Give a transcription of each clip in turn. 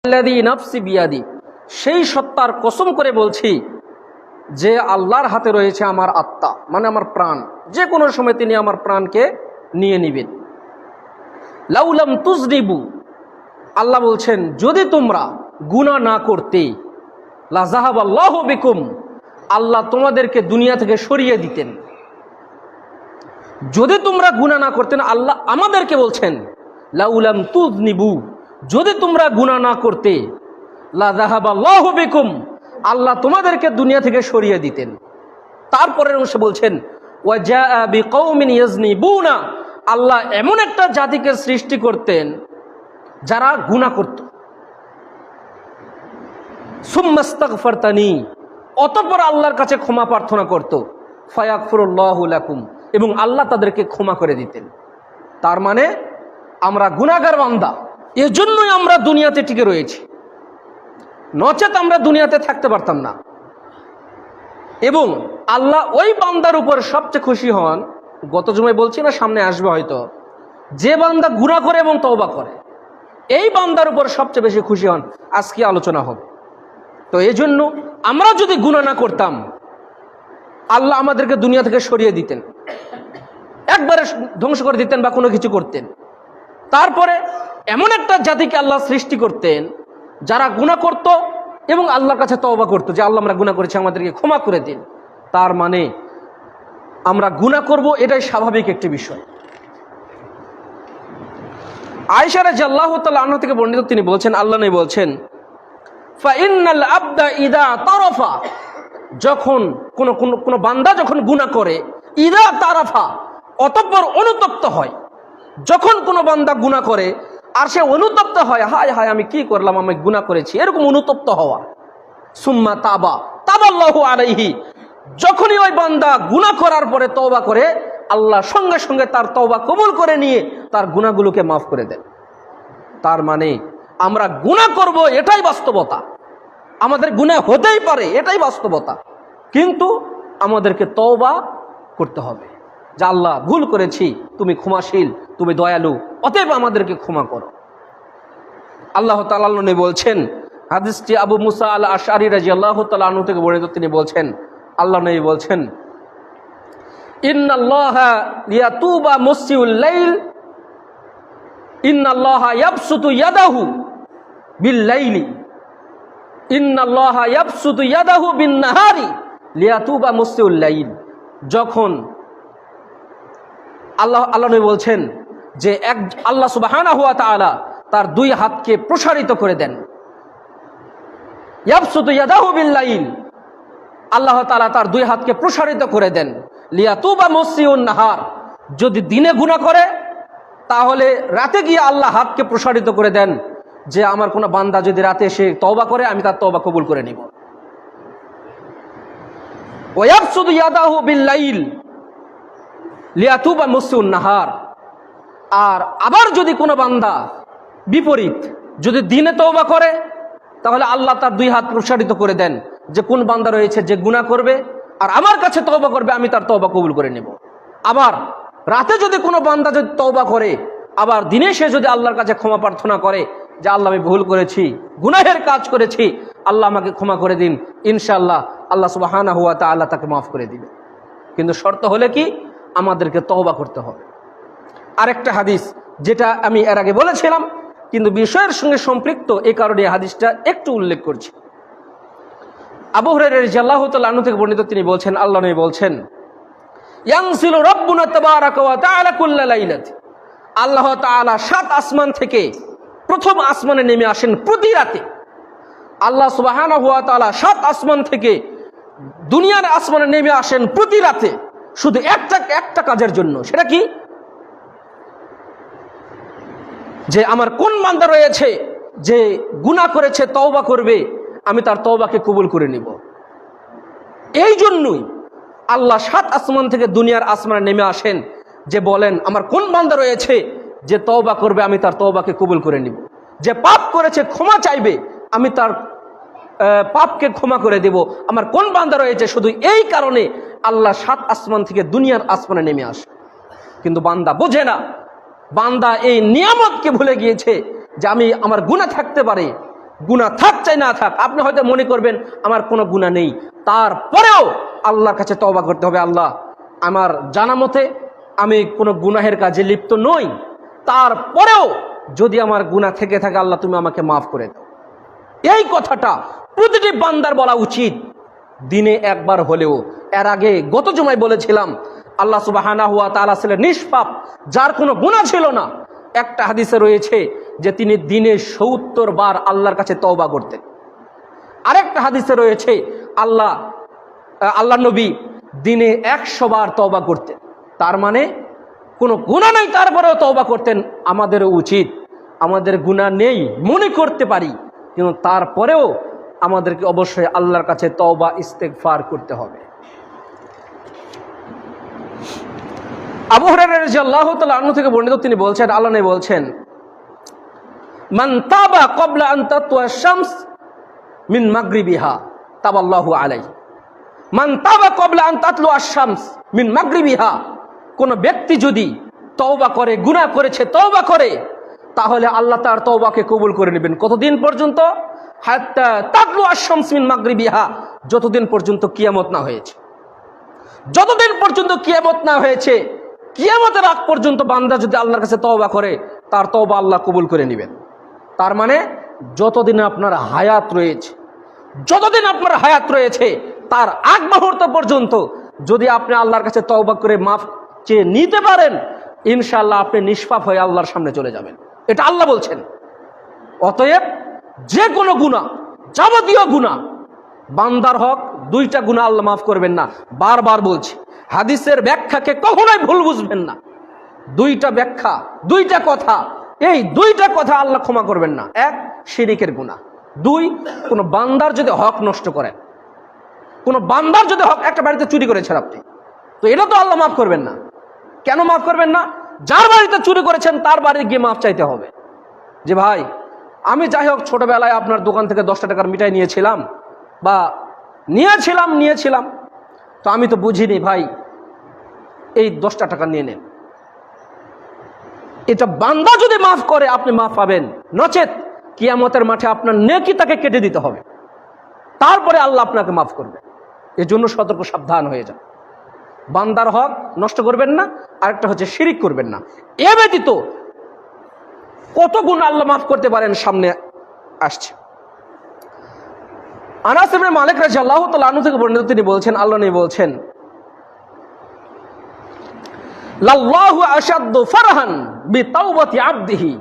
আল্লাযী নাফসি বিয়াদি, সেই সত্তার কসম করে বলছি যে আল্লাহর হাতে রয়েছে আমার আত্মা, মানে আমার প্রাণ। যে কোনো সময় তিনি আমার প্রাণকে নিয়ে নিবেন। লাউলাম তুজরিবু, আল্লাহ বলছেন যদি তোমরা গুনাহ না করতে, লা যাহাবাল্লাহু বিকুম, আল্লাহ তোমাদেরকে দুনিয়া থেকে সরিয়ে দিতেন। যদি তোমরা গুনাহ না করতেন, আল্লাহ আমাদেরকে বলছেন লাউলাম তুজনিবু, যদি তোমরা গুনাহ না করতে, লা যাহাবাল্লাহু বিকুম, আল্লাহ তোমাদেরকে দুনিয়া থেকে সরিয়ে দিতেন। তারপরের অংশে বলছেন ওয়া জাআ বিকৌমিন ইয়াজনিবুনা, আল্লাহ এমন একটা জাতিকে সৃষ্টি করতেন যারা গুনাহ করত। সুম্মা ইস্তাগফারতানি, অতঃপর আল্লাহর কাছে ক্ষমা প্রার্থনা করত। ফায়াগফিরুল্লাহু লাকুম, এবং আল্লাহ তাদেরকে ক্ষমা করে দিতেন। তার মানে আমরা গুনাহগার বান্দা, এজন্যই আমরা দুনিয়াতে টিকে রয়েছি, নচেত আমরা দুনিয়াতে থাকতে পারতাম না। এবং আল্লাহ ওই বান্দার উপর সবচেয়ে খুশি হন, গত জুমায় বলছি না, সামনে আসবে হয়তো, যে বান্দা গুনাহ করে এবং তওবা করে, এই বান্দার উপর সবচেয়ে বেশি খুশি হন। আজকে আলোচনা হবে। তো এই জন্য আমরা যদি গুনাহ না করতাম, আল্লাহ আমাদেরকে দুনিয়া থেকে সরিয়ে দিতেন, একবারে ধ্বংস করে দিতেন বা কোনো কিছু করতেন। তারপরে এমন একটা জাতিকে আল্লাহ সৃষ্টি করতেন যারা গুনাহ করত এবং আল্লাহর কাছে তওবা করত, যে আল্লাহ আমরা গুনাহ করেছি, আমাদেরকে ক্ষমা করে দিন। তার মানে আমরা গুনাহ করব, এটাই স্বাভাবিক একটি বিষয়। আয়েশা রাদিয়াল্লাহু তাআলা আনহা থেকে বর্ণিত, তিনি বলছেন, আল্লাহ নবী বলছেন, ফাইন্নাল আবদা ইদা তারাফা, যখন কোন বান্দা যখন গুনাহ করে, ইদা তারাফা, অতঃপর অনুতপ্ত হয়। যখন কোনো বান্দা গুনাহ করে আর সে অনুতপ্ত হয়, হায় হায় আমি কি করলাম, আমি গুনাহ করেছি, এরকম অনুতপ্ত হওয়া। সুম্মা তাবা তাবাল্লাহু আলাইহি, যখনই ওই বান্দা গুনাহ করার পরে তওবা করে, আল্লাহ সঙ্গে সঙ্গে তার তওবা কবুল করে নিয়ে তার গুনাহগুলোকে মাফ করে দেন। তার মানে আমরা গুনাহ করব, এটাই বাস্তবতা। আমাদের গুনাহ হতেই পারে, এটাই বাস্তবতা, কিন্তু আমাদেরকে তওবা করতে হবে যে আল্লাহ ভুল করেছি, তুমি ক্ষমাশীল, তুমি দয়ালু, অতএব আমাদেরকে ক্ষমা করো। আল্লাহ তাআলা নবী বলছেন, হাদিসটি আবু মুসা আল আশআরী রাদিয়াল্লাহু তাআলা আনহু থেকে বর্ণিত, তিনি বলছেন, আল্লাহ নবী বলছেন, ইন্নাল্লাহা ইয়াতুবা মুসিউল লাইল, ইন্নাল্লাহা ইয়াবসুতু ইয়াদাহু বিল লাইলি, ইন্নাল্লাহা ইয়াবসুতু ইয়াদাহু বিন নাহারি লিয়াতুবা মুসিউল লাইল। যখন আল্লাহ নবী বলছেন যে আল্লাহ সুবহানাহু ওয়া তাআলা তার দুই হাতকে প্রসারিত করে দেন। ইয়াবসুতু ইয়াদাহু বিল লাইল, আল্লাহ তাআলা তার দুই হাতকে প্রসারিত করে দেন। লিয়াতুবা মুসিউন নাহার, যদি দিনে গুনাহ করে তাহলে রাতে গিয়ে আল্লাহ হাতকে প্রসারিত করে দেন, যে আমার কোনো বান্দা যদি রাতে এসে তওবা করে, আমি তার তওবা কবুল করে নিব। ওয়া ইয়াবসুতু ইয়াদাহু বিল লাইল লিয়াতুবা মুসিউন নাহার, আর আবার যদি কোনো বান্দা বিপরীত, যদি দিনে তওবা করে, তাহলে আল্লাহ তার দুই হাত প্রসারিত করে দেন, যে কোন বান্দা রয়েছে যে গুনাহ করবে আর আমার কাছে তওবা করবে, আমি তার তওবা কবুল করে নেব। আবার রাতে যদি কোনো বান্দা যদি তওবা করে, আবার দিনে সে যদি আল্লাহর কাছে ক্ষমা প্রার্থনা করে যে আল্লাহ আমি ভুল করেছি, গুনাহের কাজ করেছি, আল্লাহ আমাকে ক্ষমা করে দিন, ইনশাআল্লাহ আল্লাহ সুবহানাহু ওয়া তাআলা তাকে মাফ করে দিবে। কিন্তু শর্ত হলে কি, আমাদেরকে তওবা করতে হবে। আরেকটা হাদিস, যেটা আমি এর আগে বলেছিলাম কিন্তু বিষয়ের সঙ্গে সম্পৃক্ত, এই কারণে হাদিসটা একটু উল্লেখ করছি। আবু হুরায়রা রাদিয়াল্লাহু তাআলা আনহু থেকে বর্ণিত, তিনি বলছেন, আল্লাহ নবী বলছেন, ইয়ানসিলু রাব্বুনা তাবারাকা ওয়া তাআলা কুল্লা লাইলাতি, আল্লাহ তাআলা 7 আসমান থেকে প্রথম আসমানে নেমে আসেন প্রতি রাতে। আল্লাহ সুবহানাহু ওয়া তাআলা 7 আসমান থেকে দুনিয়ার আসমানে নেমে আসেন প্রতি রাতে, শুধু একটা কাজের জন্য। সেটা কি? যে আমার কোন বান্দা রয়েছে যে গুনাহ করেছে, তওবা করবে, আমি তার তওবাকে কবুল করে নিব। এই জন্যই আল্লাহ 7 আসমান থেকে দুনিয়ার আসমানে নেমে আসেন, যে বলেন আমার কোন বান্দা রয়েছে যে তওবা করবে, আমি তার তওবাকে কবুল করে নিব। যে পাপ করেছে, ক্ষমা চাইবে, আমি তার পাপকে ক্ষমা করে দেব। আমার কোন বান্দা রয়েছে, শুধু এই কারণে আল্লাহ 7 আসমান থেকে দুনিয়ার আসমানে নেমে আসে। কিন্তু বান্দা বোঝে না, বান্দা এই নিয়ামতকে ভুলে গিয়েছে যে আমি আমার গুনাহ থাকতে পারে, গুনাহ থাক চাই না থাক, আপনি হয়তো মনে করবেন আমার কোনো গুনাহ নেই, তারপরেও আল্লাহর কাছে তওবা করতে হবে। আল্লাহ, আমার জানা মতে আমি কোনো গুনাহের কাজে লিপ্ত নই, তারপরেও যদি আমার গুনাহ থেকে থাকে আল্লাহ তুমি আমাকে মাফ করে দাও। এই কথাটা প্রতিটি বান্দার বলা উচিত, দিনে একবার হলেও। এর আগে গত জুমায় বলেছিলাম আল্লাহ সুবহানাহু ওয়া তাআলা ছিলেন নিষ্পাপ, যার কোনো গুনাহ ছিল না। একটা হাদিসে রয়েছে যে তিনি দিনে ৭০ বার আল্লাহর কাছে তওবা করতেন। আরেকটা হাদিসে রয়েছে আল্লাহ নবী দিনে ১০০ বার তওবা করতেন। তার মানে কোনো গুনাহ নেই তারপরেও তওবা করতেন। আমাদেরও উচিত, আমাদের গুনাহ নেই মনে করতে পারি, কিন্তু তারপরেও আমাদেরকে অবশ্যই আল্লাহর কাছে তওবা ইস্তেগফার করতে হবে। আবু হুরায়রা রাদিয়াল্লাহু তাআলা আনহু থেকে বর্ণিত, তিনি বলছেন, আল্লাহ নবী বলছেন, মান তাবা ক্বাবলা আন তাতলুয়া আশ-শামস মিন মাগরিবিহা তাবাল্লাহু আলাইহি। মান তাবা ক্বাবলা আন তাতলুয়া আশ-শামস মিন মাগরিবিহা, কোন ব্যক্তি যদি তওবা করে, গুনাহ করেছে তওবা করে, তাহলে আল্লাহ তার তওবাকে কবুল করে নেবেন। কতদিন পর্যন্ত? হাত্তা তাতলুয়া আশ-শামস মিন মাগরিবিহা, যতদিন পর্যন্ত কিয়ামত না হয়েছে। যতদিন পর্যন্ত কিয়ামত না হয়েছে, কিয়ামতের আগ পর্যন্ত বান্দা যদি আল্লাহর কাছে তওবা করে, তার তওবা আল্লাহ কবুল করে নেবেন। তার মানে যতদিন আপনার হায়াত রয়েছে, যতদিন আপনার হায়াত রয়েছে, তার আগ মুহূর্ত পর্যন্ত যদি আপনি আল্লাহর কাছে তওবা করে মাফ চেয়ে নিতে পারেন, ইনশাআল্লাহ আপনি নিষ্পাপ হয়ে আল্লাহর সামনে চলে যাবেন। এটা আল্লাহ বলছেন। অতএব যে কোনো গুনাহ, যাবতীয় গুনাহ, বান্দার হক, দুইটা গুনাহ আল্লাহ মাফ করবেন না। বারবার বলছি, হাদিসের ব্যাখ্যাকে কখনোই ভুল বুঝবেন না। দুইটা ব্যাখ্যা, দুইটা কথা, এই দুইটা কথা আল্লাহ ক্ষমা করবেন না। এক, শিরিকের গুনাহ। দুই, কোনো বান্দার যদি হক নষ্ট করেন, কোনো বান্দার যদি হক, একটা বাড়িতে চুরি করেছেন আপনি, তো এটা তো আল্লাহ মাফ করবেন না। কেন মাফ করবেন না? যার বাড়িতে চুরি করেছেন তার বাড়ি গিয়ে মাফ চাইতে হবে, যে ভাই আমি যাই হোক ছোটবেলায় আপনার দোকান থেকে 10টা টাকার মিঠাই নিয়েছিলাম, বা নিয়েছিলাম, তো আমি তো বুঝিনি ভাই, এই 10টা টাকা নিয়ে নেন। এটা বান্দা যদি মাফ করে আপনি মাফ পাবেন, নচেত কিয়ামতের মাঠে আপনার নেকি তাকে কেটে দিতে হবে, তারপরে আল্লাহ আপনাকে মাফ করবে। এজন্য সতর্ক সাবধান হয়ে যান, বান্দার হক নষ্ট করবেন না। আরেকটা হচ্ছে শিরিক করবেন না। এ ব্যতীত কত গুণ আল্লাহ মাফ করতে পারেন সামনে আসছে। আনাস ইবনে মালিক রাদিয়াল্লাহু তাআলা আনহু থেকে বর্ণিত, তিনি বলছেন, আল্লাহ নবী বলছেন, লাল্লাহু আশাদ্দু ফারহান বিতাওবাতি আবদিহি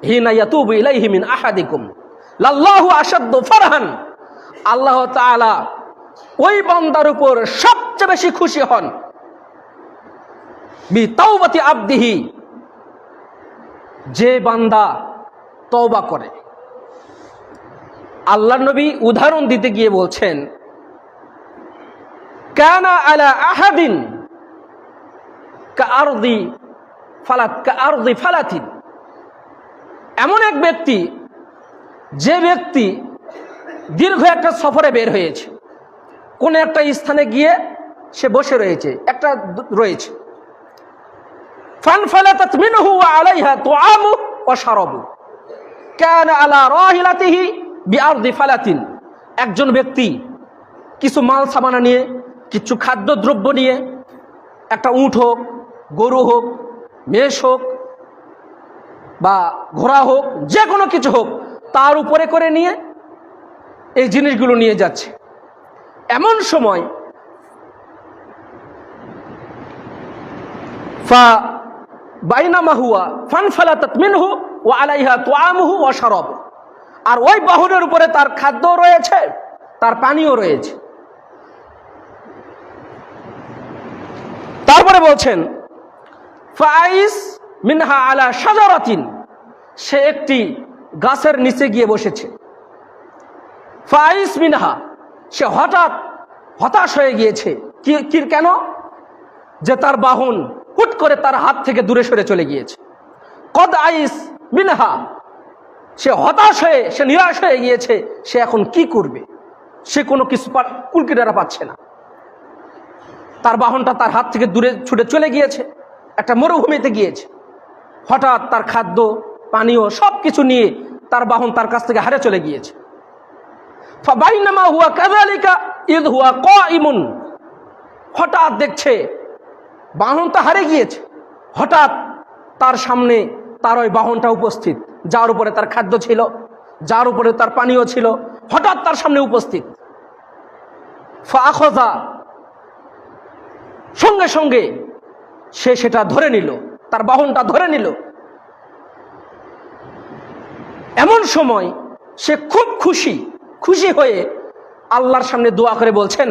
হিনা ইয়াতুবু ইলাইহি মিন আহাদিকুম। লাল্লাহু আশাদ্দু ফারহান, আল্লাহ তাআলা ওই বান্দার উপর সবচেয়ে বেশি খুশি হন, বিতাওবাতি আবদিহি, যে বান্দা তওবা করে। আল্লাহর নবী উদাহরণ দিতে গিয়ে বলছেন, কানা আলা আহাদিন কাআরদি ফালাতিন, এমন এক ব্যক্তি, যে ব্যক্তি দীর্ঘ একটা সফরে বের হয়েছে, কোন একটা স্থানে গিয়ে সে বসে রয়েছে, ফানফালাতাত মিনহু ওয়া আলাইহা তুআমু ওয়া শারাবু কানা আলা রাহিলাতিহি বিআরদি ফালাতিন। একজন ব্যক্তি কিছু মাল সামানা নিয়ে, কিছু খাদ্যদ্রব্য নিয়ে, একটা উট হোক, গরু হোক, মেষ হোক, বা ঘোড়া হোক, যে কোনো কিছু হোক, তার উপরে করে নিয়ে এই জিনিসগুলো নিয়ে যাচ্ছে। এমন সময় বাইনামা হুয়া ফানফালাতাত মিনহু ওয়া আলাইহা তুআমুহু ওয়া শারাবু, আর ওই বাহনের উপরে তার খাদ্য রয়েছে, তার পানীয় রয়েছে। তারপরে বলছেন, ফাইস মিনহা আলা শাজারাতিন, সে একটি গাছের নিচে গিয়ে বসেছে। ফাইস মিনহা, সে হতাশ হয়ে গিয়েছে। কি কেন? যে তার বাহন হুট করে তার হাত থেকে দূরে সরে চলে গিয়েছে। কদ আইস মিনহা, সে হতাশ হয়ে, সে নিরাশ হয়ে গিয়েছে। সে এখন কি করবে? সে কোনো কিছু কুলকিনারা পাচ্ছে না। তার বাহনটা তার হাত থেকে দূরে ছুটে চলে গিয়েছে, একটা মরুভূমিতে গিয়েছে। হঠাৎ তার খাদ্য, পানীয় সব কিছু নিয়ে তার বাহন তার কাছ থেকে হারিয়ে চলে গিয়েছে। ফাবাইনামা হুয়া কাযালিকা ইয হুয়া কাইমুন, হঠাৎ দেখছে বাহনটা হারিয়ে গিয়েছে। হঠাৎ তার সামনে তার ওই বাহনটা উপস্থিত, যার উপরে তার খাদ্য ছিল, যার উপরে তার পানীয় ছিল, হঠাৎ তার সামনে উপস্থিত। ফাআখাযা, সঙ্গে সঙ্গে সে সেটা ধরে নিল, তার বাহনটা ধরে নিল। এমন সময় সে খুব খুশি হয়ে আল্লাহর সামনে দোয়া করে বলছেন,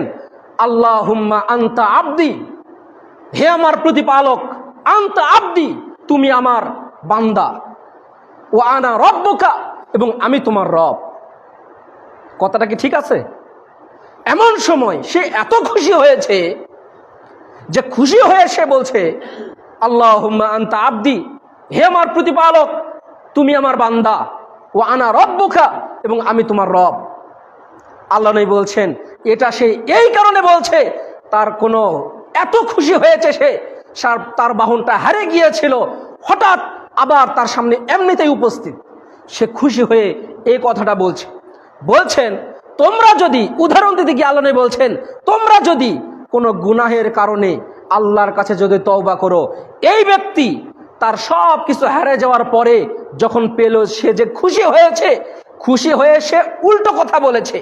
আল্লাহুম্মা আনতা আবদি, হে আমার প্রতিপালক, আনতা আবদি, তুমি আমার বান্দা, ওয়া আনা রব্বুকা, এবং আমি তোমার রব। কথাটা কি ঠিক আছে? এমন সময় সে এত খুশি হয়েছে যে খুশি হয়ে সে বলছে, আল্লাহুম্মা আনতা আবদি, হে আমার প্রতিপালক, তুমি আমার বান্দা, ওয়া আনা রব্বুকা, এবং আমি তোমার রব। আল্লাহ নবী বলছেন এটা সে এই কারণে বলছে, তার কোনো এত খুশি হয়েছে সে, তার বাহনটা হারিয়ে গিয়েছিল, হঠাৎ আবার তার সামনে এমনিতেই উপস্থিত। সে খুশি হয়ে এই কথাটা বলছেন তোমরা যদি, উদাহরণ দিতে গিয়ে আল্লাহ নবী বলছেন, তোমরা যদি কোনো গুনাহের কারণে আল্লাহর কাছে যদি তওবা করো, এই ব্যক্তি তার সব কিছু হারিয়ে যাওয়ার পরে যখন পেল, সে যে খুশি হয়েছে, খুশি হয়ে সে উল্টো কথা বলেছে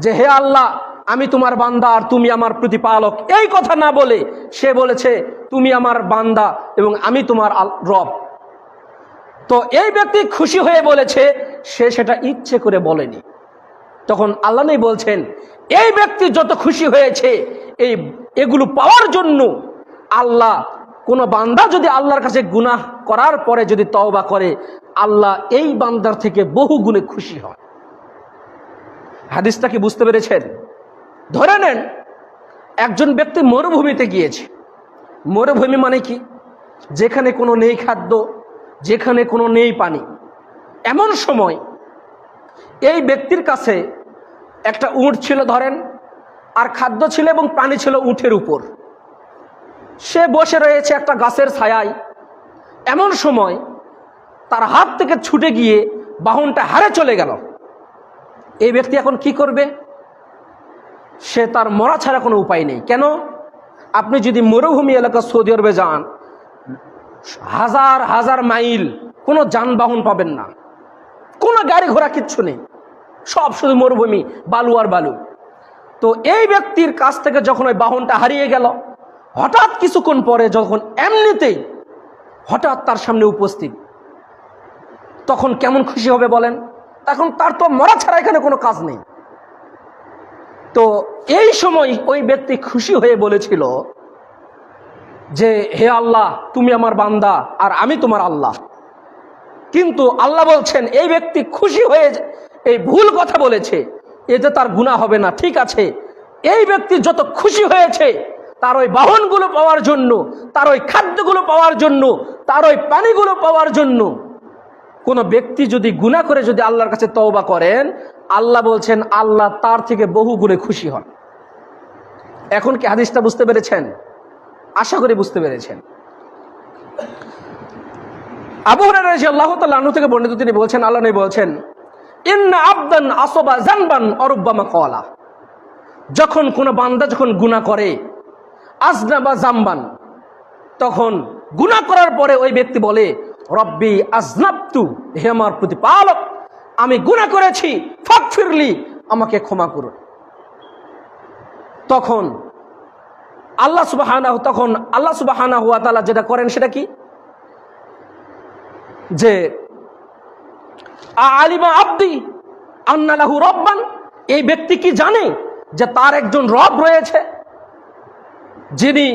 যে হে আল্লাহ, আমি তোমার বান্দা আর তুমি আমার প্রতিপালক। এই কথা না বলে সে বলেছে তুমি আমার বান্দা এবং আমি তোমার রব। তো এই ব্যক্তি খুশি হয়ে বলেছে, সে সেটা ইচ্ছে করে বলেনি। তখন আল্লাহ নবী বলছেন এই ব্যক্তি যত খুশি হয়েছে এগুলো পাওয়ার জন্য, আল্লাহ, কোনো বান্দা যদি আল্লাহর কাছে গুনাহ করার পরে যদি তওবা করে, আল্লাহ এই বান্দার থেকে বহু গুণে খুশি হয়। হাদিসটা কি বুঝতে পেরেছেন? ধরে নেন একজন ব্যক্তি মরুভূমিতে গিয়েছে। মরুভূমি মানে কি? যেখানে কোনো নেই খাদ্য, যেখানে কোনো নেই পানি। এমন সময় এই ব্যক্তির কাছে একটা উট ছিল ধরেন, আর খাদ্য ছিল এবং পানি ছিল উটের উপর। সে বসে রয়েছে একটা গাছের ছায়ায়। এমন সময় তার হাত থেকে ছুটে গিয়ে বাহনটা হারে চলে গেল। এই ব্যক্তি এখন কি করবে? সে তার মরা ছাড়া কোনো উপায় নেই। কেন? আপনি যদি মরুভূমি এলাকা সৌদি আরবে যান, হাজার হাজার মাইল কোনো যানবাহন পাবেন না, কোনো গাড়ি ঘোড়া কিচ্ছু নেই, সব শুধু মরুভূমি, বালু আর বালু। তো এই ব্যক্তির কাছ থেকে যখন ওই বাহনটা হারিয়ে গেল, হঠাৎ কিছুক্ষণ পরে যখন এমনিতেই হঠাৎ তার সামনে উপস্থিত, তখন কেমন খুশি হবে বলেন? তখন তার তো মরা ছাড়া এখানে কোনো কাজ নেই। তো এই সময় ওই ব্যক্তি খুশি হয়ে বলেছিল যে হে আল্লাহ, তুমি আমার বান্দা আর আমি তোমার আল্লাহ। কিন্তু আল্লাহ বলছেন এই ব্যক্তি খুশি হয়ে এই ভুল কথা বলেছে, এতে তার গুনাহ হবে না। ঠিক আছে, এই ব্যক্তি যত খুশি হয়েছে তার ওই বাহনগুলো পাওয়ার জন্য, তার ওই খাদ্যগুলো পাওয়ার জন্য, তার ওই পানিগুলো পাওয়ার জন্য। কোনো ব্যক্তি যদি গুনাহ করে যদি আল্লাহর কাছে তওবা করেন, আল্লাহ বলছেন আল্লাহ তার থেকে বহু গুণে খুশি হন। এখন কি হাদিসটা বুঝতে পেরেছেন? আশা করি বুঝতে পেরেছেন। আবু হুরায়রা রাদিয়াল্লাহু তাআলা আনহু থেকে বর্ণিত, তিনি বলছেন, আল্লাহ নবী বলছেন, ইন্না আবদান আসবা জানবান অরুব্বামা ক্বালা, যখন কোনো বান্দা যখন গুনাহ করে, আজনাবা জামবান, তখন গুনাহ করার পরে ওই ব্যক্তি বলে রব্বি আজনাবতু, হে আমার প্রতিপালক, আমি গুনাহ করেছি, ফাগফিরলি, আমাকে ক্ষমা করুন। তখন আল্লাহ সুবহানাহু ওয়া তাআলা যেটা করেন সেটা কি? যে আলিমা আব্দি আন্না লাহু রব্বান, এই ব্যক্তি কি জানে যে তার একজন রব রয়েছে, যিনি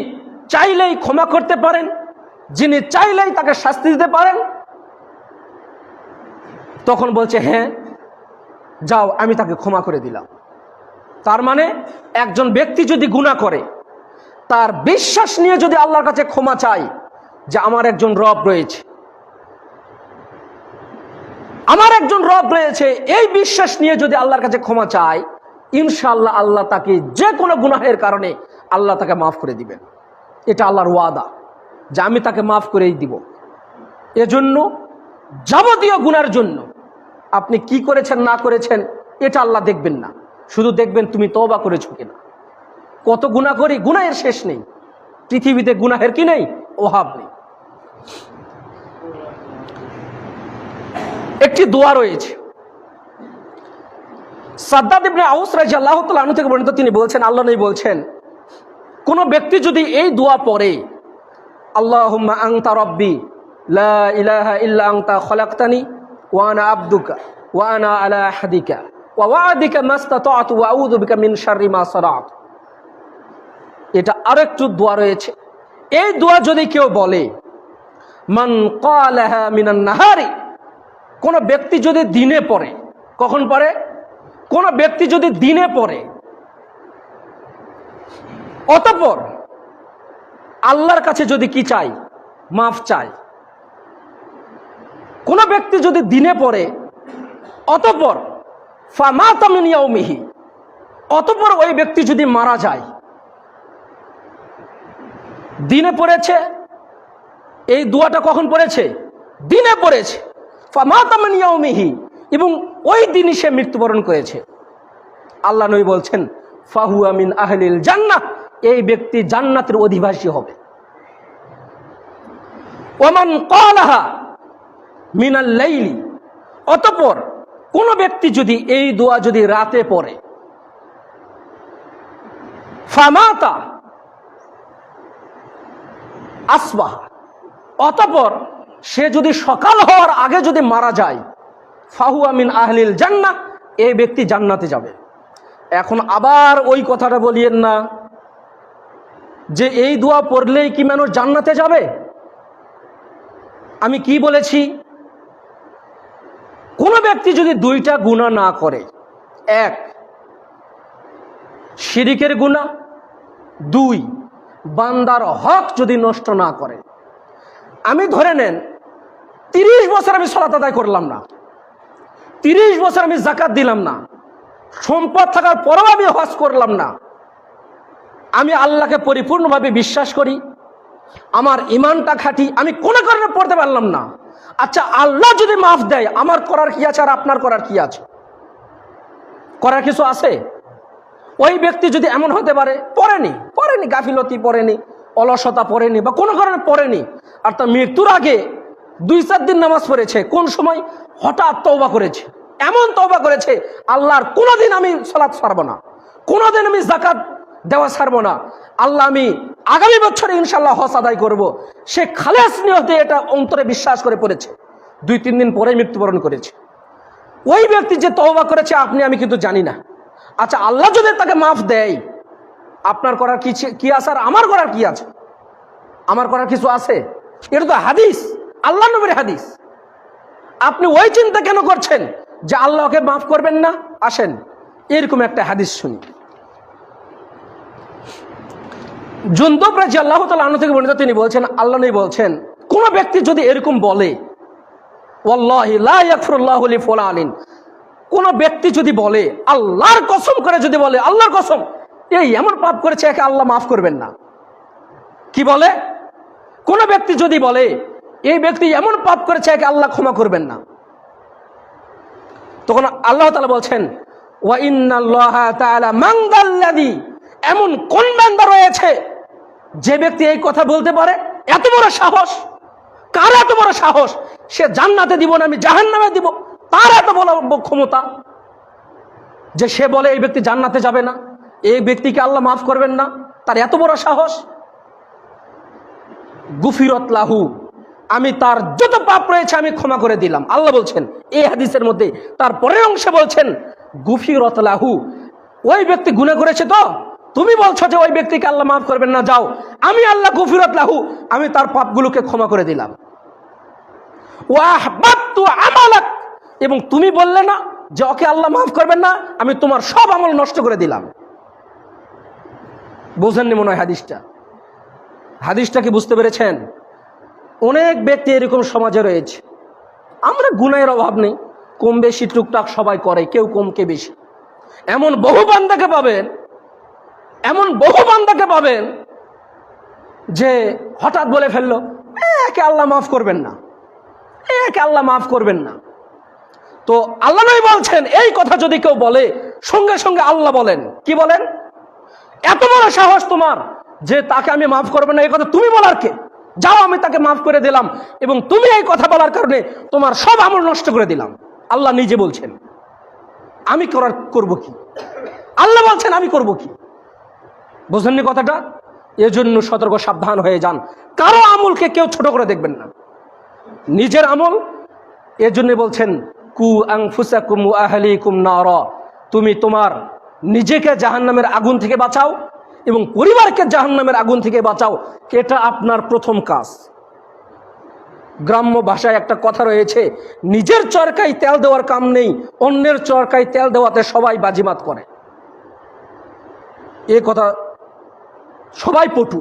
চাইলেই ক্ষমা করতে পারেন, যিনি চাইলেই তাকে শাস্তি দিতে পারেন? তখন বলছে হ্যাঁ, যাও, আমি তাকে ক্ষমা করে দিলাম। তার মানে একজন ব্যক্তি যদি গুনাহ করে, তার বিশ্বাস নিয়ে যদি আল্লাহর কাছে ক্ষমা চায় যে আমার একজন রব রয়েছে, আমার একজন রব রয়েছে, এই বিশ্বাস নিয়ে যদি আল্লাহর কাছে ক্ষমা চায়, ইনশাআল্লাহ আল্লাহ তাকে যে কোনো গুনাহের কারণে আল্লাহ তাকে মাফ করে দিবেন। এটা আল্লাহর ওয়াদা যে আমি তাকে মাফ করেই দিব। এজন্য যাবতীয় গুনার জন্য আপনি কি করেছেন না করেছেন এটা আল্লাহ দেখবেন না, শুধু দেখবেন তুমি তওবা করেছো কিনা। কত গুনাহ করি, গুনাহের শেষ নেই, পৃথিবীতে গুনাহের কি নেই, অভাব নেই। একটি দোয়া রয়েছে, সাদ্দাদ ইবনে আউস রাদিয়াল্লাহু তাআলা আনহু থেকে বর্ণিত, তিনি বলছেন, আল্লাহ নবী বলছেন, কোন ব্যক্তি যদি এই দোয়া পড়ে, আল্লাহুম্মা আনতা রাব্বি লা ইলাহা ইল্লা আনতা খলাকতানি ওয়া আনা আবদুকা ওয়া আনা আলা আহদিকা ওয়া ওয়া'দিকা মাস্তাতা'তু ওয়া আউযু বিকা মিন শাররি মা সানা'তু। এটা আরেকটু দোয়া রয়েছে। এই দোয়া যদি কেউ বলে, মান ক্বালাহা মিনান নাহারি, কোন ব্যক্তি যদি দিনে পড়ে, কখন পড়ে? কোন ব্যক্তি যদি দিনে পড়ে, অতঃপর আল্লাহর কাছে যদি কি চাই, মাফ চাই। কোন ব্যক্তি যদি দিনে পড়ে, অতঃপর ফামাতা মিন ইয়াউমিহি, অতঃপর ওই ব্যক্তি যদি মারা যায়, দিনে পড়েছে, এই দোয়াটা কখন পড়েছে? দিনে পড়েছে, ফামাতা মিন ইয়াউমিহি, এবং ওই দিনই সে মৃত্যুবরণ করেছে, আল্লাহ নবী বলছেন, ফাহুয়া মিন আহলিল জান্নাহ, এই ব্যক্তি জান্নাতের অধিবাসী হবে। ওমান ক্বালাহা মিনাল লাইলি, অতঃপর কোন ব্যক্তি যদি এই দোয়া যদি রাতে পড়ে, ফামাতা আসবাহা, অতঃপর সে যদি সকাল হওয়ার আগে যদি মারা যায়, ফাহুয়া মিন আহলিল জান্নাহ, এই ব্যক্তি জান্নাতে যাবে। এখন আবার ওই কথাটা বলিয়েন না যে এই দোয়া পড়লেই কি মানুষ জান্নাতে যাবে। আমি কি বলেছি? কোন ব্যক্তি যদি দুইটা গুনাহ না করে, এক শিরিকের গুনাহ, দুই বান্দার হক যদি নষ্ট না করে। আমি ধরে নেন 30 বছর আমি সালাত আদায় করলাম না, 30 বছর আমি যাকাত দিলাম না, সম্পদ থাকার পরেও আমি হজ করলাম না, আমি আল্লাহকে পরিপূর্ণভাবে বিশ্বাস করি, আমার ইমানটা খাঁটি, আমি কোনো কারণে পড়তে পারলাম না। আচ্ছা, আল্লাহ যদি মাফ দেয়, আমার করার কি আছে আর আপনার করার কি আছে? করার কিছু আছে? ওই ব্যক্তি যদি এমন হতে পারে, পড়েনি, গাফিলতি পড়েনি, অলসতা পড়েনি, বা কোনো কারণে পড়েনি, আর তার মৃত্যুর আগে 2-4 দিন নামাজ পড়েছে, কোন সময় হঠাৎ তওবা করেছে, এমন তওবা করেছে, আল্লাহর কোনোদিন আমি সালাত ছাড়বো না, কোনোদিন আমি যাকাত দেওয়া ছাড়বো না, আল্লাহ আমি আগামী বছরে ইনশাল্লাহ হজ আদায় করব, সে খালেস নিয়তে এটা অন্তরে বিশ্বাস করে পড়েছে, 2-3 দিন পরে মৃত্যুবরণ করেছে। ওই ব্যক্তি যে তওবা করেছে আপনি আমি কিন্তু জানি না। আচ্ছা, আল্লাহ যদি তাকে মাফ দেয়, আপনার করার কি আছে আর আমার করার কি আছে? আমার করার কিছু আছে? এটা তো হাদিস, আল্লাহ নবীর হাদিস। আপনি ওই চিন্তা কেন করছেন যে আল্লাহকে মাফ করবেন না? আসেন এরকম একটা হাদিস শুনি। জুনদুব রাদিয়াল্লাহু তাআলা আনহু থেকে বর্ণিত, তিনি বলছেন, আল্লাহ নবী বলছেন, কোন ব্যক্তি যদি এরকম বলে, ওয়াল্লাহি লা ইয়াগফিরুল্লাহু লিফুলানিন, কোন ব্যক্তি যদি বলে, আল্লাহর কসম করে যদি বলে, আল্লাহর কসম, এই এমন পাপ করেছে একে আল্লাহ মাফ করবেন না। কি বলে? কোন ব্যক্তি যদি বলে, এই ব্যক্তি এমন পাপ করেছে একে আল্লাহ ক্ষমা করবেন না, তখন আল্লাহ তাআলা বলছেন, ওয়া ইন্নাল্লাহা তাআলা মান যাল্লাযী, এমন কোন বান্দা রয়েছে যে ব্যক্তি এই কথা বলতে পারে? এত বড় সাহস কার? এত বড় সাহস, সে জান্নাতে দিব না আমি জাহান্নামে দিব, তার এত বড় ক্ষমতা যে সে বলে এই ব্যক্তি জান্নাতে যাবে না, এই ব্যক্তিকে আল্লাহ মাফ করবেন না, তার এত বড় সাহস। গুফিরত লাহু, আমি তার যত পাপ রয়েছে আমি ক্ষমা করে দিলাম, আল্লাহ বলছেন এই হাদিসের মধ্যে। তার পরের অংশে বলছেন, গুফিরত লাহু, ওই ব্যক্তি গুনাহ করেছে, তো তুমি বলছো যে ওই ব্যক্তিকে আল্লাহ মাফ করবেন না, যাও, আমি আল্লাহ গুফিরত লাহু, আমি তার পাপগুলোকে ক্ষমা করে দিলাম। ওয়াহবাবতু আমালাক, এবং তুমি বললে না যে ওকে আল্লাহ মাফ করবেন না, আমি তোমার সব আমল নষ্ট করে দিলাম। বুঝেননি মনে হয় হাদিসটা? হাদিসটা কি বুঝতে পেরেছেন? অনেক ব্যক্তি এরকম সমাজে রয়েছে, আমরা গুনাহের অভাব নেই, কম বেশি টুকটাক সবাই করে, কেউ কম কে বেশি। এমন বহু বান্দাকে পাবেন যে হঠাৎ বলে ফেললো, একে আল্লাহ মাফ করবেন না, একে আল্লাহ মাফ করবেন না। তো আল্লাহ নবী বলছেন এই কথা যদি কেউ বলে, সঙ্গে সঙ্গে আল্লাহ বলেন, কি বলেন? এত বড় সাহস তোমার যে তাকে আমি মাফ করবো না, এই কথা তুমি বলার কে? যাও, আমি তাকে মাফ করে দিলাম, এবং তুমি এই কথা বলার কারণে তোমার সব আমল নষ্ট করে দিলাম। আল্লাহ নিজে বলছেন, আমি করব কি? আল্লাহ বলছেন আমি করব কি? বুঝলেননি কথাটা? এজন্য সতর্ক সাবধান হয়ে যান। কারো আমলকে কেউ ছোট করে দেখবেন না, নিজের আমল। এজন্য বলছেন কু আনফুসাকুম ওয়া আহলিকুম নারা, তুমি তোমার নিজেকে জাহান্নামের আগুন থেকে বাঁচাও এবং পরিবারকে জাহান্নামের আগুন থেকে বাঁচাও। এটা আপনার প্রথম কাজ। গ্রাম্য ভাষায় একটা কথা রয়েছে, নিজের চরকায় তেল দেওয়ার কাম নেই, অন্যের চরকায় তেল দেওয়াতে সবাই বাজিমাত করে। এ কথা সবাই পটু।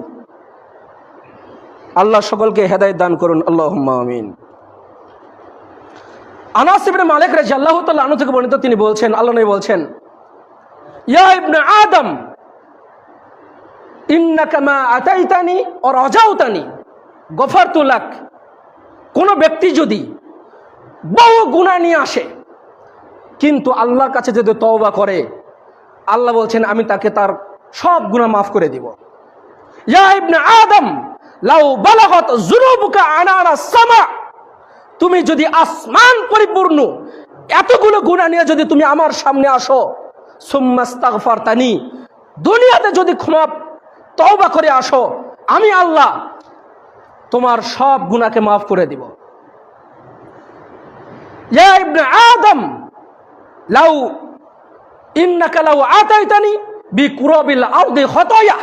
আল্লাহ সকলকে হেদায়েত দান করুন, আল্লাহুম্মা আমিন। আনাস ইবনে মালিক রাদিয়াল্লাহু তাআলা আনহু থেকে বর্ণিত, তিনি বলছেন, আল্লাহ নবী বলছেন, ইয়া ইবনে আদম ইন্নাকা মা আতাইতানি ওয়া রাজাউতানি গফারতু লাক। কোন ব্যক্তি যদি বহু গুনাহ নিয়ে আসে কিন্তু আল্লাহর কাছে যদি তওবা করে, আল্লাহ বলছেন আমি তাকে তার সব গুনাহ মাফ করে দিব। ইয়া ইবনে আদম লাউ বালাগাত যুনুবুকা আনানা সামা, তুমি যদি আসমান পরিপূর্ণ এতগুলো গুনাহ নিয়ে যদি তুমি আমার সামনে আসো, সুম্মাস্তাগফারতানি, দুনিয়াতে যদি ক্ষমা তওবা করে আসো, আমি আল্লাহ তোমার সব গুনাহকে মাফ করে দিব। ইয়া ইবনে আদম লাউ ইন্নাকা লাউ আতাইতানি বিকুরাবিল আরদি খাতায়া,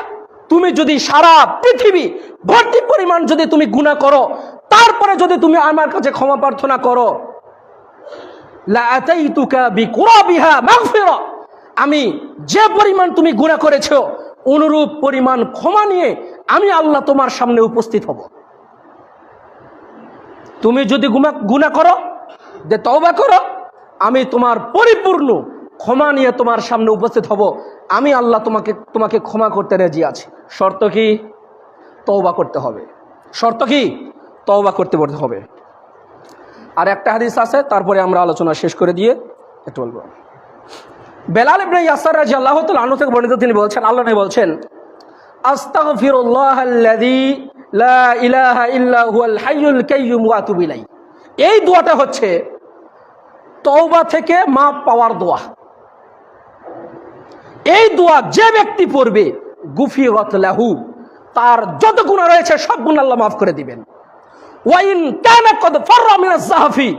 তুমি যদি সারা পৃথিবী ভর্তি পরিমাণ যদি তুমি গুনাহ করো, তারপরে যদি তুমি আমার কাছে ক্ষমা প্রার্থনা করো, লা আতাইতুকা বিকুরাবিহা মাগফিরা, আমি যে পরিমাণ তুমি গুনাহ করেছো অনুরূপ পরিমাণ ক্ষমা নিয়ে আমি আল্লাহ তোমার সামনে উপস্থিত হব। তুমি যদি গুনাহ করো, যে তওবা করো, আমি তোমার পরিপূর্ণ ক্ষমা নিয়ে তোমার সামনে উপস্থিত হব। আমি আল্লাহ তোমাকে ক্ষমা করতে রাজি আছি। শর্ত কি? তওবা করতে হবে। শর্ত কি? তওবা করতে হবে। আর একটা হাদিস আছে, তারপরে আমরা আলোচনা শেষ করে দিয়ে একটু বলবো। বেলাল ইবনে ইয়াসার রাদিয়াল্লাহু তাআলা আনহু থেকে বর্ণিত, তিনি বলছেন, আল্লাহ নবী বলছেন, আস্তাগফিরুল্লাহাল্লাযী লা ইলাহা ইল্লা হুয়াল হাইয়ুল কাইয়্যুম ওয়া আতুবু ইলাইহি। এই দোয়াটা হচ্ছে তওবা থেকে মাফ পাওয়ার দোয়া। এই দোয়া যে ব্যক্তি পড়বে, গুফিরাত লাহু, তার যত গুনাহ রয়েছে সব গুনাহ আল্লাহ মাফ করে দিবেন। ওয়া ইন কানা কদ ফাররা মিনাজ যাহফি,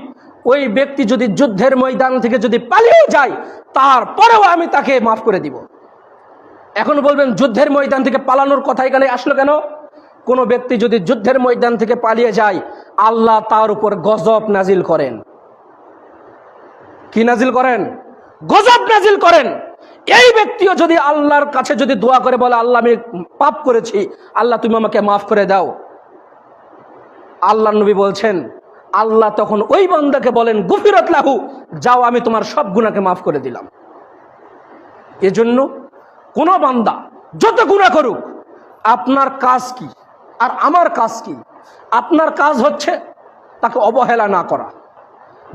ওই ব্যক্তি যদি যুদ্ধের ময়দান থেকে যদি পালিয়ে যায়, তারপরেও আমি তাকে মাফ করে দিব। এখন বলবেন যুদ্ধের ময়দান থেকে পালানোর কথা এখানে আসলো কেন? কোন ব্যক্তি যদি যুদ্ধের ময়দান থেকে পালিয়ে যায়, আল্লাহ তার উপর গজব নাজিল করেন। কি নাজিল করেন? গজব নাজিল করেন। এই ব্যক্তিও যদি আল্লাহর কাছে যদি দোয়া করে বলে, আল্লাহ আমি পাপ করেছি, আল্লাহ তুমি আমাকে মাফ করে দাও, আল্লাহ নবী বলছেন আল্লাহ তখন ওই বান্দাকে বলেন, গুফিরাত লাহু, যাও আমি তোমার সব গুনাহকে মাফ করে দিলাম। এজন্য কোন বান্দা যত গুনাহ করুক, আপনার কাজ কি আর আমার কাজ কি? আপনার কাজ হচ্ছে তাকে অবহেলা না করা।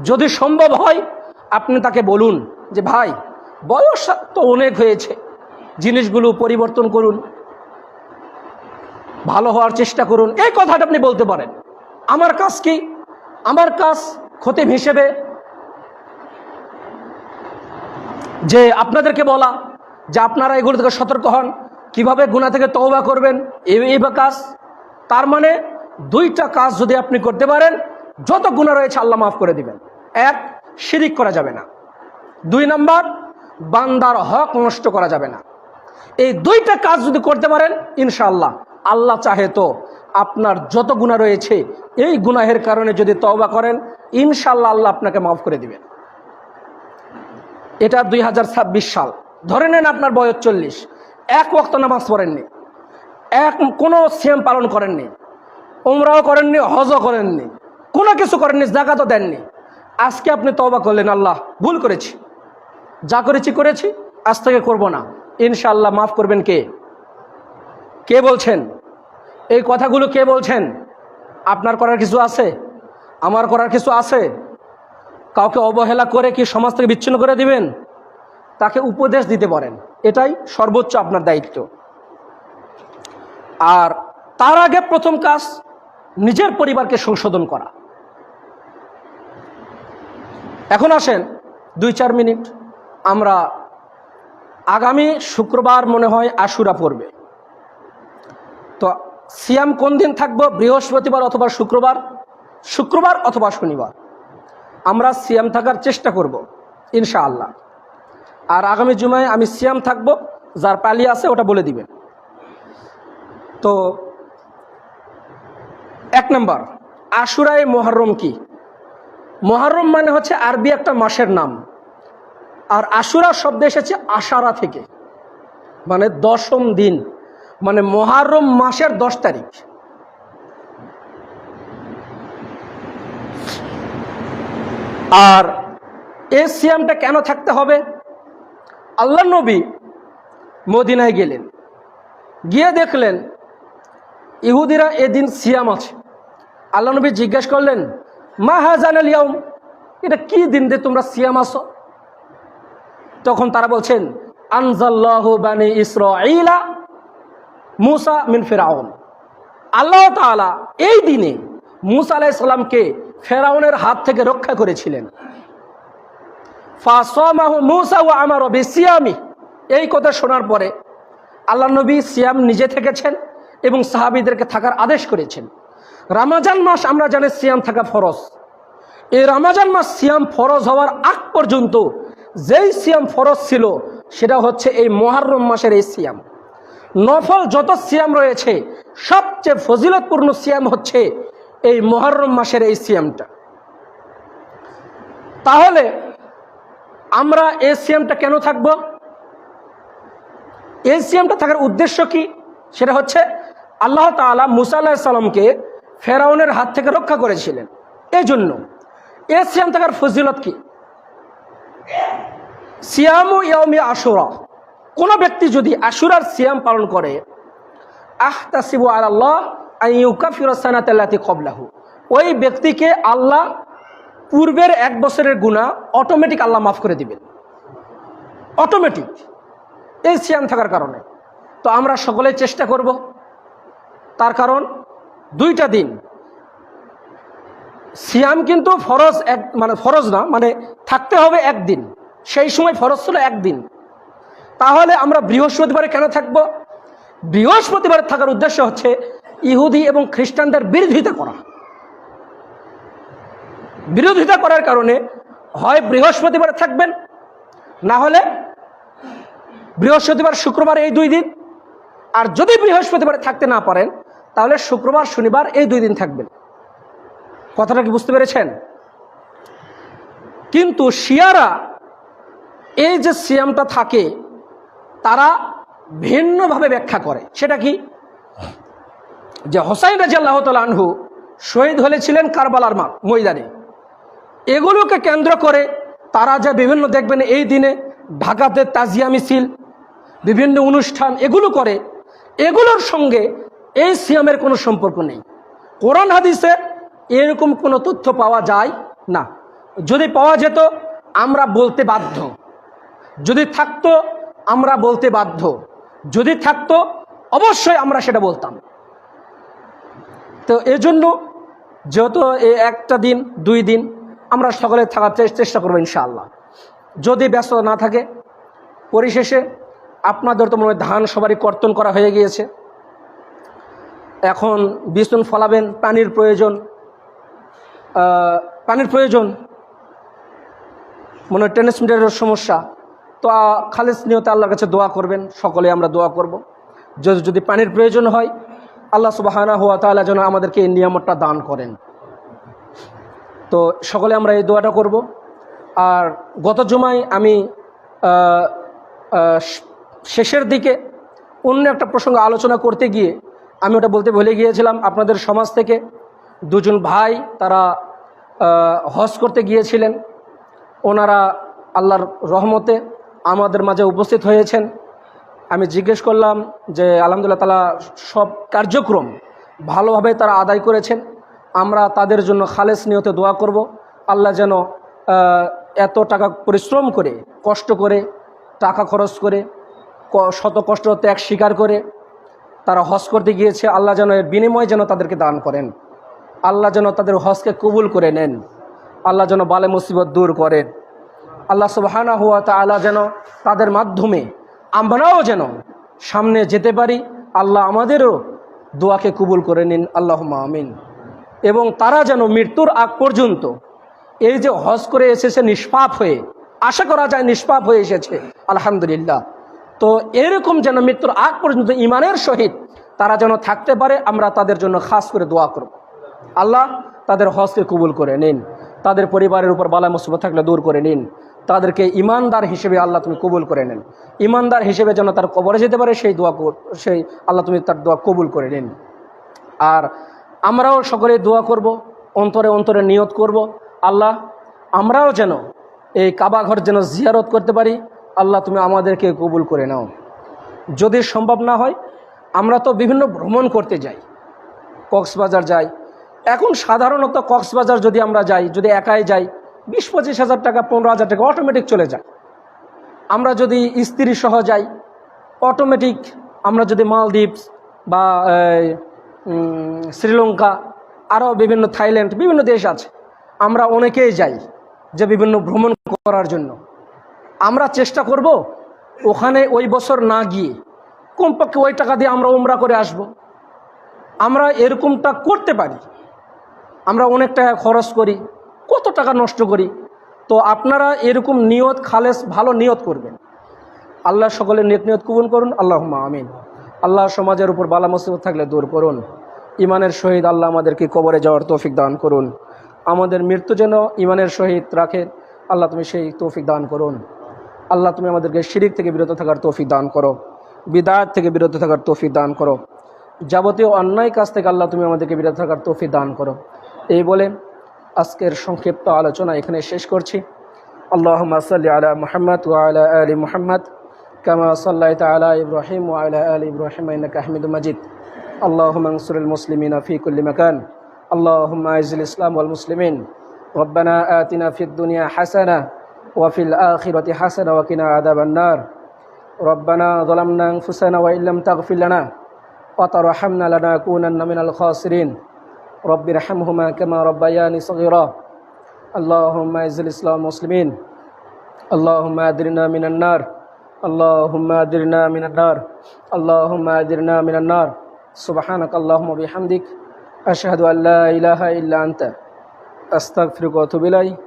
যদি সম্ভব হয় আপনি তাকে বলুন যে ভাই, বয়স তো অনেক হয়েছে, জিনিসগুলো পরিবর্তন করুন, ভালো হওয়ার চেষ্টা করুন। এই কথাটা আপনি বলতে পারেন। আমার কাজ কি? আমার কাজ খতিব হিসেবে যে আপনাদেরকে বলা যে আপনারা এগুলো থেকে সতর্ক হন, কিভাবে গুনাহ থেকে তওবা করবেন, এই কাজ। তার মানে দুইটা কাজ যদি আপনি করতে পারেন, যত গুনাহ রয়েছে আল্লাহ মাফ করে দিবেন। এক, শিরিক করা যাবে না। 2 নাম্বার, বান্দার হক নষ্ট করা যাবে না। এই দুইটা কাজ যদি করতে পারেন, ইনশাআল্লাহ আল্লাহ চাহে তো আপনার যত গুনাহ রয়েছে এই গুনাহের কারণে যদি তওবা করেন, ইনশাআল্লাহ আল্লাহ আপনাকে মাফ করে দিবেন। এটা 2026 সাল, ধরে নেন আপনার বয়স 40, এক ওয়াক্ত নামাজ পড়েননি, কোনো সিয়াম পালন করেননি, উমরাও করেননি, হজও করেননি, কোনো কিছু করেননি, যাকাতও দেননি। আজকে আপনি তওবা করলেন, আল্লাহ ভুল করেছি, যা করেছি আজ থেকে করব না, ইনশাআল্লাহ মাফ করবেন কে? কে বলছেন এই কথাগুলো? কে বলছেন? আপনার করার কিছু আছে? আমার করার কিছু আছে? কাউকে অবহেলা করে কি সমাজ থেকে বিচ্ছিন্ন করে দিবেন? তাকে উপদেশ দিতে পারেন, এটাই সর্বোচ্চ আপনার দায়িত্ব। আর তার আগে প্রথম কাজ নিজের পরিবারকে সংশোধন করা। এখন আসেন 2-4 মিনিট, আমরা আগামী শুক্রবার মনে হয় আশুরা পড়বে, তো সিয়াম কোন দিন থাকবো? বৃহস্পতিবার অথবা শুক্রবার, শুক্রবার অথবা শনিবার আমরা সিয়াম থাকার চেষ্টা করব ইনশাআল্লাহ। আর আগামী জুমায় আমি সিয়াম থাকবো, যার পালি আছে ওটা বলে দিবেন। তো 1 নম্বর, আশুরায়ে মুহররম কি? মুহররম মানে হচ্ছে আরবি একটা মাসের নাম, আর আশুরা শব্দ এসেছে আশারা থেকে, মানে 10ম দিন, মানে মুহররম মাসের 10 তারিখ। আর এই সিয়ামটা কেন থাকতে হবে? আল্লাহ নবী মদিনায় গেলেন, গিয়ে দেখলেন ইহুদিরা এদিন সিয়াম আছে। আল্লাহ নবী জিজ্ঞেস করলেন, মা হাযাল ইয়াউম, এটা কি দিন দিয়ে তোমরা সিয়াম আছো? তখন তারা বলছেন, আনজাল্লাহু বানি ইসরাঈলা মুসা মিন ফিরআউন, আল্লাহ তাআলা এই দিনে মুসা আলাইহিস সালামকে ফেরাউনের হাত থেকে রক্ষা করেছিলেন। ফাসামাহু মুসা ওয়া আমারা বিসিয়ামি, এই কথা শোনার পরে আল্লাহ নবী সিয়াম নিজে থেকেছেন এবং সাহাবীদেরকে থাকার আদেশ করেছেন। রমজান মাস আমরা জানি সিয়াম থাকা ফরজ। এই রমজান মাস সিয়াম ফরজ হওয়ার আগ পর্যন্ত যেই সিয়াম ফরজ ছিল সেটা হচ্ছে এই মুহররম মাসের এই সিয়াম। নফল যত সিয়াম রয়েছে সবচেয়ে ফজিলতপূর্ণ সিয়াম হচ্ছে এই মুহররম মাসের এই সিয়ামটা। তাহলে আমরা এই সিয়ামটা কেন থাকব? এই সিয়ামটা থাকার উদ্দেশ্য কি? সেটা হচ্ছে আল্লাহ তাআলা মুসা আলাইহিস সালামকে ফেরাউনের হাত থেকে রক্ষা করেছিলেন, এই জন্য এই সিয়াম থাকার ফজিলত কি? সিয়ামু ইয়াউমি আশুরা, কোন ব্যক্তি যদি আশুরার সিয়াম পালন করে, আহতাসিবু আলাল্লাহ আন ইউকাফিরা সানাতাল্লাতি ক্বাবলাহু, ওই ব্যক্তিকে আল্লাহ পূর্বের 1 বছরের গুনাহ অটোমেটিক আল্লাহ মাফ করে দিবেন, অটোমেটিক, এই সিয়াম থাকার কারণে। তো আমরা সকলেই চেষ্টা করব। তার কারণ 2টা দিন সিয়াম কিন্তু ফরজ, মানে ফরজ না, মানে থাকতে হবে 1 দিন, সেই সময় ফরজ ছিল 1 দিন। তাহলে আমরা বৃহস্পতিবারে কেন থাকব? বৃহস্পতিবারে থাকার উদ্দেশ্য হচ্ছে ইহুদি এবং খ্রিস্টানদের বিরোধিতা করা। বিরোধিতা করার কারণে হয় বৃহস্পতিবারে থাকবেন, না হলে বৃহস্পতিবার শুক্রবার, এই 2 দিন। আর যদি বৃহস্পতিবারে থাকতে না পারেন তাহলে শুক্রবার শনিবার এই 2 দিন থাকবেন। কথাটা কি বুঝতে পেরেছেন? কিন্তু শিয়ারা এই যে সিয়ামটা থাকে তারা ভিন্নভাবে ব্যাখ্যা করে। সেটা কি? যে হোসাইন রাদিয়াল্লাহু তাআলা আনহু শহীদ হয়েছিলেন কারবালার ময়দানে, এগুলোকে কেন্দ্র করে তারা যে বিভিন্ন দেখবেন এই দিনে ঢাকাতে তাজিয়া মিছিল, বিভিন্ন অনুষ্ঠান এগুলো করে, এগুলোর সঙ্গে এই সিয়ামের কোনো সম্পর্ক নেই। কোরআন হাদিসে এরকম কোনো তথ্য পাওয়া যায় না। যদি পাওয়া যেত আমরা বলতে বাধ্য, যদি থাকতো আমরা বলতে বাধ্য, যদি থাকতো অবশ্যই আমরা সেটা বলতাম। তো এজন্য যেহেতু এই 1টা দিন 2 দিন আমরা সকলে থাকার চেষ্টা করবো ইনশাআল্লাহ। যদি ব্যস্ততা না থাকে, পরিশেষে আপনাদের তো মনে হয় ধান সবারই কর্তন করা হয়ে গিয়েছে, এখন বিছুন ফলাবেন, পানির প্রয়োজন, মনে হয় ট্রান্সমিটারের সমস্যা। তো খালিস নিয়তে আল্লাহর কাছে দোয়া করবেন, সকলে আমরা দোয়া করব। যদি পানির প্রয়োজন হয় আল্লাহ সুবহানাহু ওয়া তাআলা যেন আমাদেরকে এই নিয়ামতটা দান করেন। তো সকলে আমরা এই দোয়াটা করব। আর গত জুমায় আমি শেষের দিকে অন্য একটা প্রসঙ্গ আলোচনা করতে গিয়ে আমি ওটা বলতে ভুলে গিয়েছিলাম। আপনাদের সমাজ থেকে 2 জন ভাই তারা হজ করতে গিয়েছিলেন, ওনারা আল্লাহর রহমতে আমাদের মাঝে উপস্থিত হয়েছেন। আমি জিজ্ঞেস করলাম যে আলহামদুলিল্লাহ তাআলা সব কার্যক্রম ভালোভাবে তারা আদায় করেছেন। আমরা তাদের জন্য খালেস নিয়তে দোয়া করব, আল্লাহ যেন এত টাকা পরিশ্রম করে, কষ্ট করে, টাকা খরচ করে, শত কষ্ট ত্যাগ স্বীকার করে তারা হজ করতে গিয়েছে। আল্লাহ যেন এর বিনিময় যেন তাদেরকে দান করেন, আল্লাহ যেন তাদের হজকে কবুল করে নেন, আল্লাহ যেন বালে মুসিবত দূর করেন। আল্লাহ সুবহানাহু ওয়া তাআলা যেন তাদের মাধ্যমে আমরাও যেন সামনে যেতে পারি। আল্লাহ আমাদেরও দোয়াকে কবুল করে নিন, আল্লাহুম্মা আমিন। এবং তারা যেন মৃত্যুর আগ পর্যন্ত এই যে হজ করে এসেছে নিষ্পাপ হয়ে, আশা করা যায় নিষ্পাপ হয়ে এসেছে, আলহামদুলিল্লাহ। তো এরকম যেন মৃত্যুর আগ পর্যন্ত ইমানের সহিত তারা যেন থাকতে পারে, আমরা তাদের জন্য খাস করে দোয়া করব। আল্লাহ তাদের হজকে কবুল করে নিন, তাদের পরিবারের উপর বালা মুসিবত থাকলে দূর করে নিন, তাদেরকে ইমানদার হিসেবে আল্লাহ তুমি কবুল করে নেন, ইমানদার হিসেবে যেন তার কবরে যেতে পারে সেই আল্লাহ তুমি তার দোয়া কবুল করে নিন। আর আমরাও সকলে দোয়া করব, অন্তরে অন্তরে নিয়ত করব, আল্লাহ আমরাও যেন এই কাবা ঘর যেন জিয়ারত করতে পারি, আল্লাহ তুমি আমাদেরকে কবুল করে নাও। যদি সম্ভব না হয়, আমরা তো বিভিন্ন ভ্রমণ করতে যাই, কক্সবাজার যাই। এখন সাধারণত কক্সবাজার যদি আমরা যাই, যদি একাই যাই, 20-25 হাজার টাকা, 15,000 টাকা অটোমেটিক চলে যায়। আমরা যদি স্ত্রী সহ যাই, অটোমেটিক, আমরা যদি মালদ্বীপস বা শ্রীলঙ্কা, আরও বিভিন্ন থাইল্যান্ড, বিভিন্ন দেশ আছে, আমরা অনেকেই যাই যে বিভিন্ন ভ্রমণ করার জন্য। আমরা চেষ্টা করব ওখানে ওই বছর না গিয়ে কমপক্ষে ওই টাকা দিয়ে আমরা উমরা করে আসব। আমরা এরকমটা করতে পারি। আমরা অনেক টাকা খরচ করি, কত টাকা নষ্ট করি। তো আপনারা এরকম নিয়ত খালেস ভালো নিয়ত করবেন। আল্লাহ সকলের নিয়ত কবুল করুন, আল্লাহুম্মা আমিন। আল্লাহ সমাজের উপর বালা মুসিবত থাকলে দূর করুন, ইমানের সহিত আল্লাহ আমাদেরকে কবরে যাওয়ার তৌফিক দান করুন, আমাদের মৃত্যু যেন ইমানের সহিত রাখেন, আল্লাহ তুমি সেই তৌফিক দান করুন। আল্লাহ তুমি আমাদেরকে শিরিক থেকে বিরত থাকার তৌফিক দান করো, বিদআত থেকে বিরত থাকার তৌফিক দান করো, যাবতীয় অন্যায় কাজ থেকে আল্লাহ তুমি আমাদেরকে বিরত থাকার তৌফিক দান করো। এই বলে আজকের সংক্ষিপ্ত আলোচনা এখানে শেষ করছি। আল্লাহুম্মা সাল্লি আলা মুহাম্মাদ ওয়া আলা আলি মুহাম্মাদ কামা সাল্লাইতা আলা ইব্রাহিম ওয়া আলা আলি ইব্রাহিম ইন্নাকা হামিদুম মাজিদ। আল্লাহুম্মা আনসুরিল মুসলিমিনা ফি কুল্লি মাকান। আল্লাহুম্মা আইজিল ইসলাম ওয়াল মুসলিমিন। রব্বানা আতিনা ফিদ দুনিয়া হাসানাহ ওয়া ফিল আখিরাতি হাসানাহ ওয়া কিনা আযাবান নার। রব্বানা যালামনা আনফুসানা ওয়া ইল্লাম তাগফির লানা ওয়া তারহামনা লানাকুনান্না মিনাল খাসিরিন। রব্বিরহামহুমা কামা রাব্বায়ানি সগীরা। আল্লাহুম্মা আইজিল ইসলাম ওয়াল মুসলিমিন। আল্লাহুম্মা আদিরনা মিনান নার। আল্লাহুম্মা আদিরনা মিনান নার। আল্লাহুম্মা আদিরনা মিনান নার। সুবহানাকাল্লাহুম্মা বিহামদিক আশহাদু আল্লা ইলাহা ইল্লা আনতা আস্তাগফিরুকা ওয়া আতুবু ইলাইক।